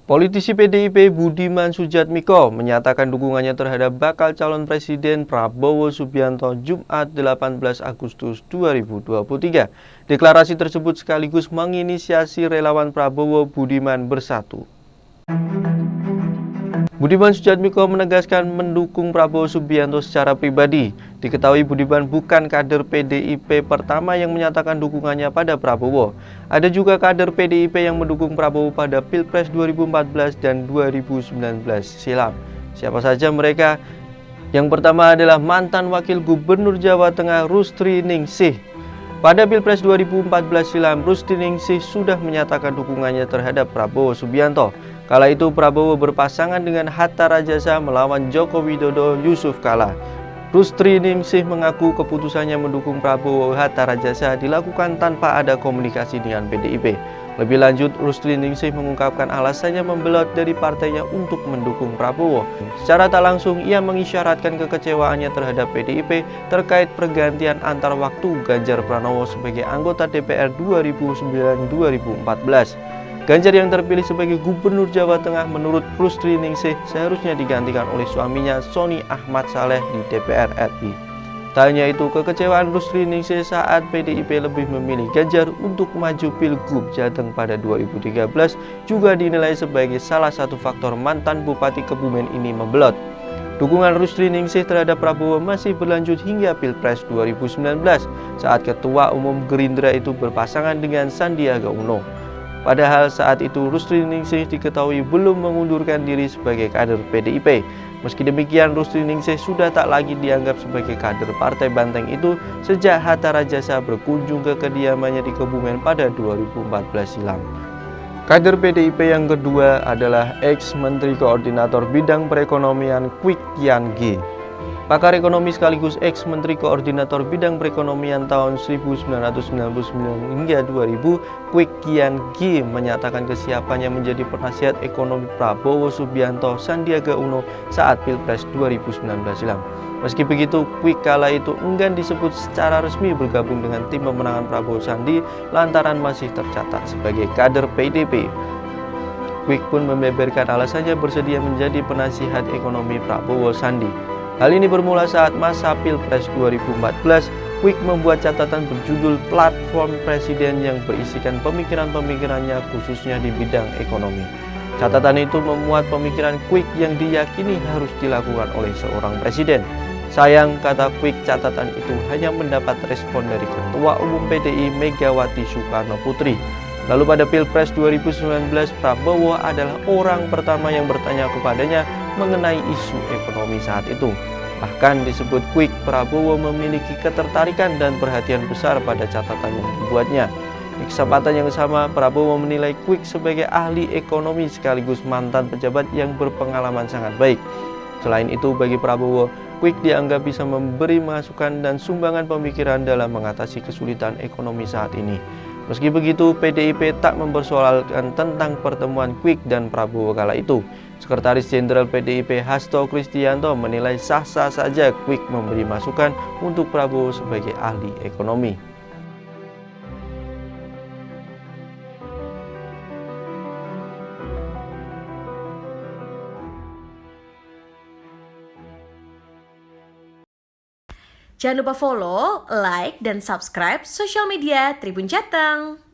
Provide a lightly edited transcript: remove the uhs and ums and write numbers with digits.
Politisi PDIP Budiman Sujatmiko menyatakan dukungannya terhadap bakal calon presiden Prabowo Subianto Jumat 18 Agustus 2023. Deklarasi tersebut sekaligus menginisiasi relawan Prabowo Budiman bersatu. Budiman Sujatmiko menegaskan mendukung Prabowo Subianto secara pribadi. Diketahui Budiman bukan kader PDIP pertama yang menyatakan dukungannya pada Prabowo. Ada juga kader PDIP yang mendukung Prabowo pada Pilpres 2014 dan 2019 silam. Siapa saja mereka? Yang pertama adalah mantan Wakil Gubernur Jawa Tengah Rustri Ningsih. Pada Pilpres 2014 silam, Rustri Ningsih sudah menyatakan dukungannya terhadap Prabowo Subianto. Kala itu Prabowo berpasangan dengan Hatta Rajasa melawan Joko Widodo Yusuf Kala. Rustri Ningsih mengaku keputusannya mendukung Prabowo Hatta Rajasa dilakukan tanpa ada komunikasi dengan PDIP. Lebih lanjut, Rustri Ningsih mengungkapkan alasannya membelot dari partainya untuk mendukung Prabowo. Secara tak langsung, ia mengisyaratkan kekecewaannya terhadap PDIP terkait pergantian antar waktu Ganjar Pranowo sebagai anggota DPR 2009-2014. Ganjar yang terpilih sebagai Gubernur Jawa Tengah menurut Rustri Ningsih seharusnya digantikan oleh suaminya Sony Ahmad Saleh di DPR RI. Tak hanya itu, kekecewaan Rustri Ningsih saat PDIP lebih memilih Ganjar untuk maju Pilgub Jateng pada 2013 juga dinilai sebagai salah satu faktor mantan Bupati Kebumen ini membelot. Dukungan Rustri Ningsih terhadap Prabowo masih berlanjut hingga Pilpres 2019 saat Ketua Umum Gerindra itu berpasangan dengan Sandiaga Uno. Padahal saat itu Rustri Ningsih diketahui belum mengundurkan diri sebagai kader PDIP. Meski demikian, Rustri Ningsih sudah tak lagi dianggap sebagai kader Partai Banteng itu sejak Hatta Rajasa berkunjung ke kediamannya di Kebumen pada 2014 silam. Kader PDIP yang kedua adalah ex-Menteri Koordinator Bidang Perekonomian Kwik Kian Gi. Pakar ekonomi sekaligus ex-Menteri Koordinator Bidang Perekonomian tahun 1999 hingga 2000, Kwik Kian Gi menyatakan kesiapannya menjadi penasihat ekonomi Prabowo Subianto Sandiaga Uno saat Pilpres 2019 silam. Meski begitu, Kwik kala itu enggan disebut secara resmi bergabung dengan tim pemenangan Prabowo Sandi lantaran masih tercatat sebagai kader PDIP. Kwik pun membeberkan alasannya bersedia menjadi penasihat ekonomi Prabowo Sandi. Hal ini bermula saat masa Pilpres 2014, Kwik membuat catatan berjudul Platform Presiden yang berisikan pemikiran-pemikirannya khususnya di bidang ekonomi. Catatan itu memuat pemikiran Kwik yang diyakini harus dilakukan oleh seorang presiden. Sayang, kata Kwik, catatan itu hanya mendapat respon dari Ketua Umum PDI Megawati Soekarno Putri. Lalu pada Pilpres 2019, Prabowo adalah orang pertama yang bertanya kepadanya mengenai isu ekonomi saat itu. Bahkan disebut Kwik, Prabowo memiliki ketertarikan dan perhatian besar pada catatan yang dibuatnya. Di kesempatan yang sama, Prabowo menilai Kwik sebagai ahli ekonomi sekaligus mantan pejabat yang berpengalaman sangat baik. Selain itu, bagi Prabowo, Kwik dianggap bisa memberi masukan dan sumbangan pemikiran dalam mengatasi kesulitan ekonomi saat ini. Meski begitu, PDIP tak mempersoalkan tentang pertemuan Kwik dan Prabowo kala itu. Sekretaris Jenderal PDIP Hasto Kristianto menilai sah-sah saja Kwik memberi masukan untuk Prabowo sebagai ahli ekonomi. Jangan lupa follow, like, dan subscribe sosial media Tribun Jateng.